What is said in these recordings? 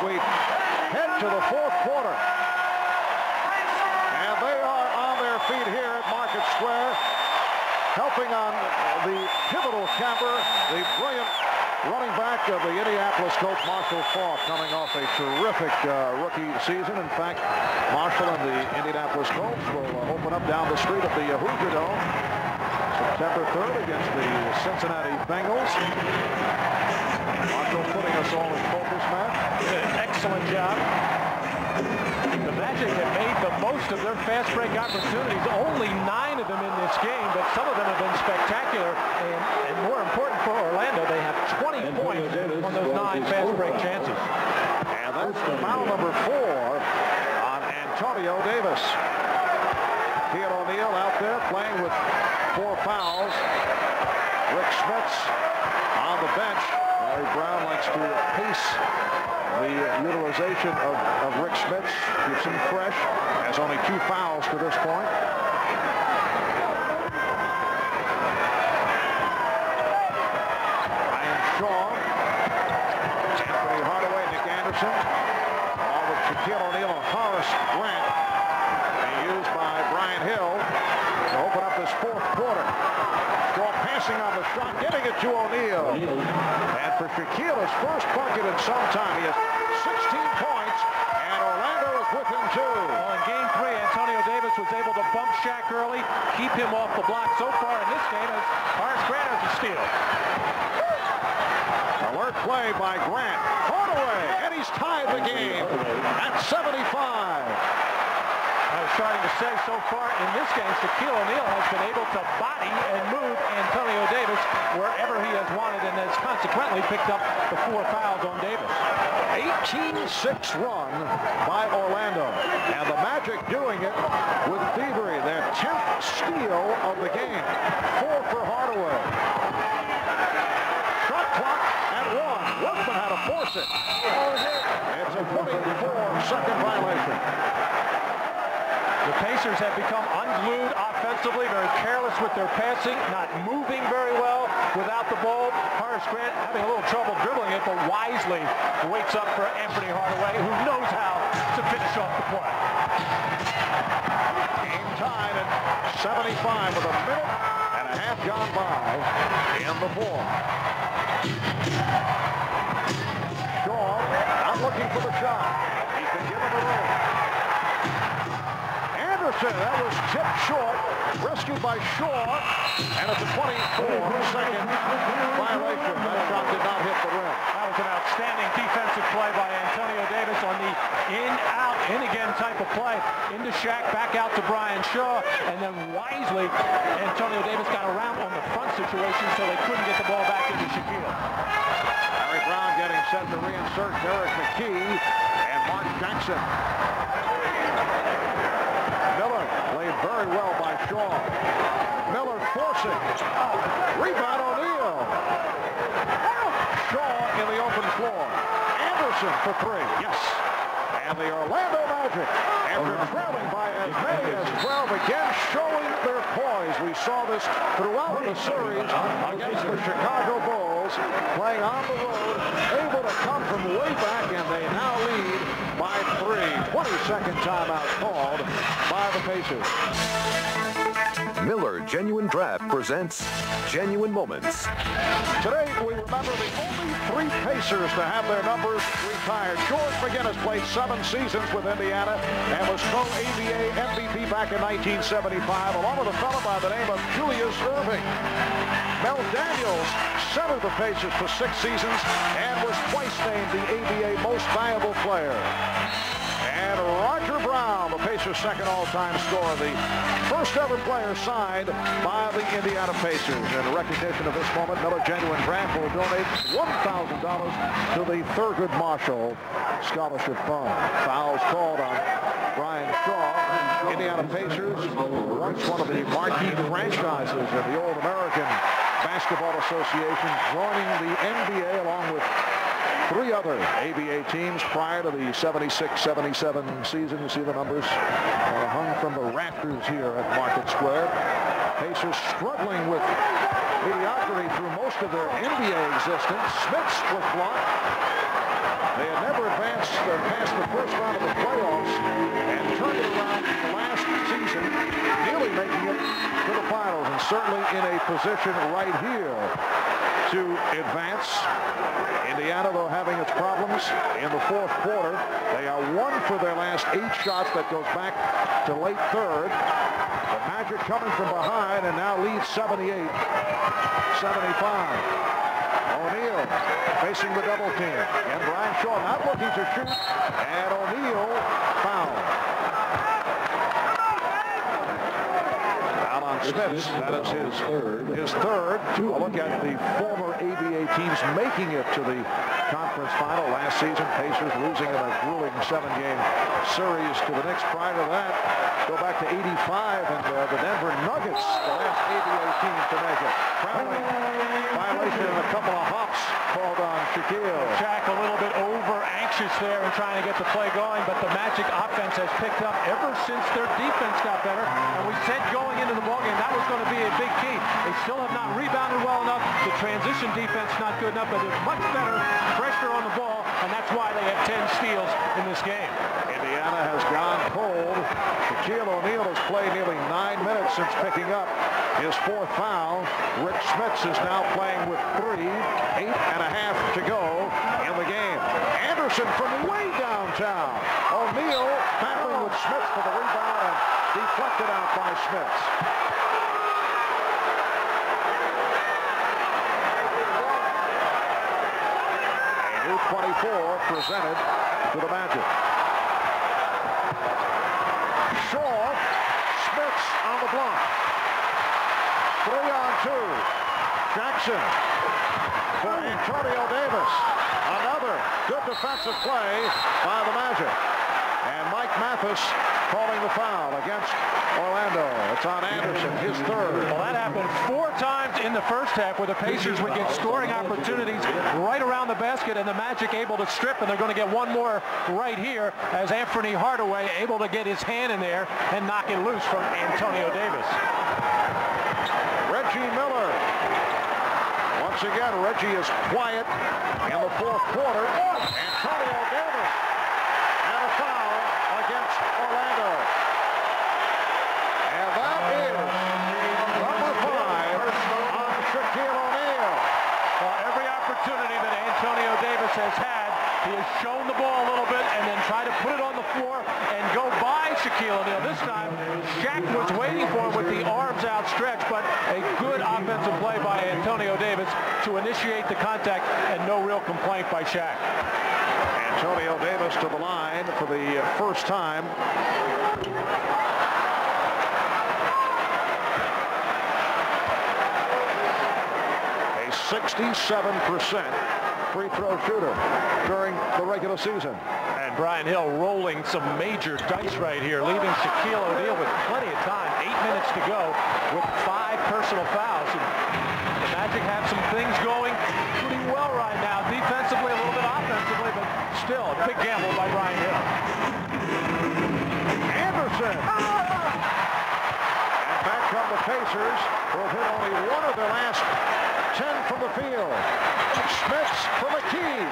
we head to the fourth quarter. And they are on their feet here at Market Square, helping on the pivotal camper, the brilliant running back of the Indianapolis Colts, Marshall Faulk, coming off a terrific rookie season. In fact, Marshall and the Indianapolis Colts will open up down the street of the Hoosier Dome September 3rd against the Cincinnati Bengals. Marshall putting us all in focus, Matt. Excellent job. The Magic have made the most of their fast break opportunities. Only 9 of them in this game, but some of them have been spectacular. And more important for Orlando, they have 20 points on those 9 fast break chances. And that's foul number 4 on Antonio Davis. Keon O'Neal out there playing with 4 fouls. Rick Smits on the bench. Larry Brown likes to pace the utilization of Rick Smits, keeps him fresh, has only 2 fouls to this point. Ryan Shaw, Anthony Hardaway, Nick Anderson, along with Shaquille O'Neal and Horace Grant, being used by Brian Hill to open up this fourth quarter. Shaw passing on the shot, getting it to O'Neal. And for Shaquille, his first bucket in some time. He has 16 points, and Orlando is within 2. Well, in game 3, Antonio Davis was able to bump Shaq early, keep him off the block so far in this game as Horace Grant has a steal. Alert play by Grant. Hardaway, and he's tied the game at 75. I was starting to say so far in this game, Shaquille O'Neal has been able to body and move Antonio Davis wherever he has wanted, and has consequently picked up the 4 fouls on Davis. 18-6 run by Orlando, and the Magic doing it with thievery. Their 10th steal of the game. 4 for Hardaway. Shot clock at 1. Workman had to force it. It's a 24-second violation. The Pacers have become unglued offensively, very careless with their passing, not moving very well without the ball. Horace Grant having a little trouble dribbling it, but wisely waits up for Anthony Hardaway, who knows how to finish off the play. Game tied at 75 with a minute and a half gone by in the fourth. Shaw not looking for the shot. He's been given the room. That was tipped short, rescued by Shaw, and it's a 24-second violation. That shot did not hit the rim. That was an outstanding defensive play by Antonio Davis on the in-out, in-again type of play. Into Shaq, back out to Brian Shaw, and then wisely, Antonio Davis got around on the front situation so they couldn't get the ball back into Shaquille. Larry Brown getting set to reinsert Derek McKee and Mark Jackson. Miller played very well by Shaw. Miller forcing. Rebound O'Neal. Shaw in the open floor. Anderson for 3. Yes. And the Orlando Magic, after trailing by as many as 12, again showing their poise. We saw this throughout the series against the Chicago Bulls, playing on the road, able to come from way back, and they now lead by 3. 22nd timeout called by the Pacers. Miller Genuine Draft presents Genuine Moments. Today, we remember the only 3 Pacers to have their numbers retired. George McGinnis played 7 seasons with Indiana and was co-ABA MVP back in 1975, along with a fellow by the name of Julius Erving. Mel Daniels centered the Pacers for 6 seasons and was twice named the ABA Most Valuable Player. And Roger Brown, the Pacers' second all-time scorer, the first ever player signed by the Indiana Pacers. In recognition of this moment, Miller Genuine Draft will donate $1,000 to the Thurgood Marshall Scholarship Fund. Fouls called on Brian Shaw. Indiana Pacers, once one of the marquee franchises of the Old American Basketball Association, joining the NBA along with 3 other ABA teams prior to the 76-77 season. You see the numbers hung from the rafters here at Market Square. Pacers struggling with mediocrity through most of their NBA existence. Smits was blocked. They had never advanced past the first round of the playoffs and turned it around last season, nearly making it to the finals, and certainly in a position right here to advance. Indiana, though, having its problems in the fourth quarter. They are 1 for their last 8 shots. That goes back to late third. The Magic coming from behind and now leads 78-75. O'Neal facing the double team. And Brian Shaw not looking to shoot. And O'Neal fouled. Foul on Smits. That is his third. A look at the former ABA teams making it to the conference final last season. Pacers losing in a grueling 7-game series to the Knicks. Prior to that, go back to 85 and the Denver Nuggets, the last ABA team to make it. Crowley, violation and a couple of hops called on Shaquille. Shaq a little bit over anxious there and trying to get the play going, but the Magic offense has picked up ever since their defense got better. And we said going into the ballgame that was going to be a big key. They still have not rebounded well enough. The transition defense not good enough, but there's much better pressure on the ball, and that's why they have 10 steals in this game. Indiana has gone cold. Shaquille O'Neal has played nearly 9 minutes since picking up his 4th foul. Rick Smits is now playing with 3, 8.5 to go in the game. Anderson from way downtown. O'Neal battling with Smits for the rebound and deflected out by Smits. A new 24 presented to the Magic. Shaw, Smits on the block. 3-on-2. Jackson for Antonio Davis. Another good defensive play by the Magic. And Mike Mathis calling the foul against Orlando. It's on Anderson, his third. Well, that happened 4 times in the first half where the Pacers would get scoring opportunities right around the basket and the Magic able to strip, and they're going to get one more right here as Anthony Hardaway able to get his hand in there and knock it loose from Antonio Davis. Reggie Miller. Once again, Reggie is quiet in the fourth quarter. Antonio Davis and a foul against Orlando. And that is number 5 on Shaquille O'Neal. Well, every opportunity that Antonio Davis has had, he has shown the ball a little bit and then tried to put it on the floor and go by Shaquille O'Neal. This time, Shaq was waiting for him with the arms outstretched, but a good offensive play by Antonio Davis to initiate the contact and no real complaint by Shaq. Antonio Davis to the line for the first time. A 67% free throw shooter during the regular season. And Brian Hill rolling some major dice right here, leaving Shaquille O'Neal with plenty of time, 8 minutes to go with 5 personal fouls. And the Magic have some things going pretty well right now, defensively, a little bit offensively, but still a big gamble by Brian Hill. Anderson. And back come the Pacers, who have hit only 1 of their last 10 from the field. Smits for McKee.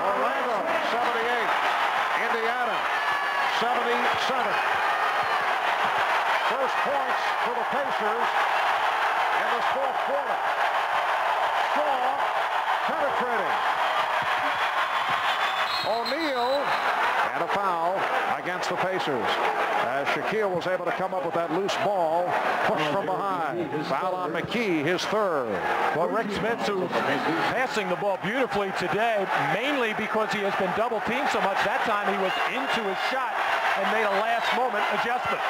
Orlando, 78. Indiana, 77. First points for the Pacers in this fourth quarter. Shaw penetrating. O'Neal and a foul against the Pacers as Shaquille was able to come up with that loose ball, pushed from behind. Foul on McKee, his third. Well, Rick Smits, who's passing the ball beautifully today, mainly because he has been double teamed so much. That time he was into his shot and made a last-moment adjustment.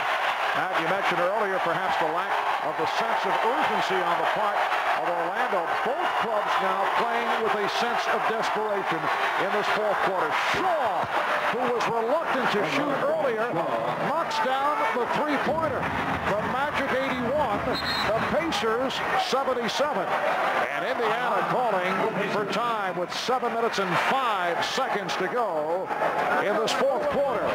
Matt, you mentioned earlier perhaps the lack of the sense of urgency on the part of Orlando. Both clubs now playing with a sense of desperation in this fourth quarter. Shaw, who was reluctant to shoot earlier, knocks down the three-pointer. The Magic 81, the Pacers 77. And Indiana calling for time with 7 minutes and 5 seconds to go in this fourth quarter.